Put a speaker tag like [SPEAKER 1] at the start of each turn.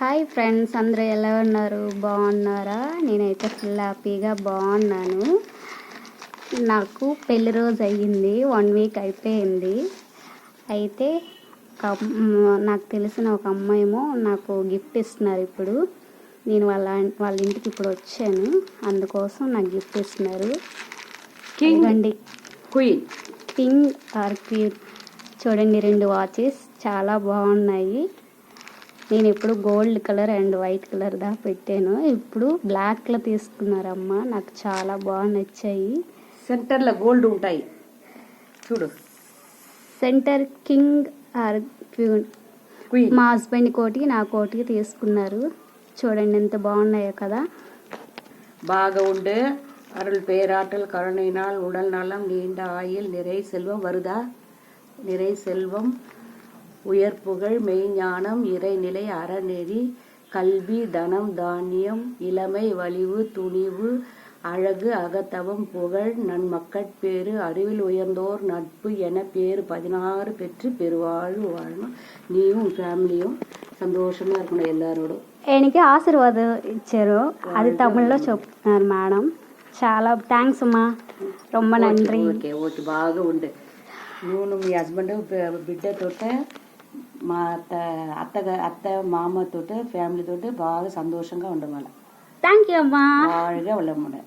[SPEAKER 1] Hi friends, అందరూ ఎలా ఉన్నారు? బాగున్నారా? నేనైతే ఫుల్ హ్యాపీగా బాగున్నాను. నాకు పెళ్లి రోజు అయ్యింది, 1 వీక్ అయిపోయింది. అయితే నాకు తెలిసిన ఒక అమ్మాయేమో నాకు గిఫ్ట్ ఇస్తున్నారు. ఇప్పుడు నేను వాళ్ళ ఇంటికి ఇప్పుడు వచ్చాను, అందుకోసం నాకు గిఫ్ట్ ఇస్తున్నారు. ఇవ్వండి, కింగ్ ఆర్ క్వీన్. చూడండి, 2 వాచెస్ చాలా బాగున్నాయి. నేను ఇప్పుడు gold colour and white colour దా పెట్టాను, ఇప్పుడు బ్లాక్లో తీసుకున్నారమ్మ. నాకు చాలా బాగా నచ్చాయి.
[SPEAKER 2] సెంటర్లో గోల్డ్ ఉంటాయి చూడు.
[SPEAKER 1] Centre king or queen. మా హస్బెండ్ కోటికి నా కోటికి తీసుకున్నారు. చూడండి ఎంత బాగున్నాయో కదా.
[SPEAKER 2] బాగా ఉండే அருள் பேராற்றல் கருணையினால் உடல் நலம் நீண்ட ஆயுள் நிறை செல்வம் வருதா. நிறை செல்வம் உயர் புகழ் மெய்ஞானம் இறைநிலை அறநெறி கல்வி தனம் தானியம் இளமை வலிவு துணிவு அழகு அகத்தவம் புகழ் நன்மக்கட்பேறு அறிவில் உயர்ந்தோர் நட்பு என பேரு 16 பெற்று பெருவாழ்வு வாழணும். நீயும் ఫ్యామిలీயும் సంతోషంగా இருக்கணும் எல்லாரோடும்.
[SPEAKER 1] ఆయనకి ఆశీర్వాదం ఇచ్చారు, అది తమిళ్లో చెప్తున్నారు మేడం. చాలా థ్యాంక్స్ అమ్మా, రొమ్మ నండ్రి.
[SPEAKER 2] ఓకే ఓకే, బాగా ఉండే. నువ్వు మీ హస్బెండ్ బిడ్డతోటే మా అత్త మామతోటి ఫ్యామిలీతోటి బాగా సంతోషంగా ఉండమని.
[SPEAKER 1] థ్యాంక్ యూ అమ్మా.
[SPEAKER 2] బాగా ఉండమని.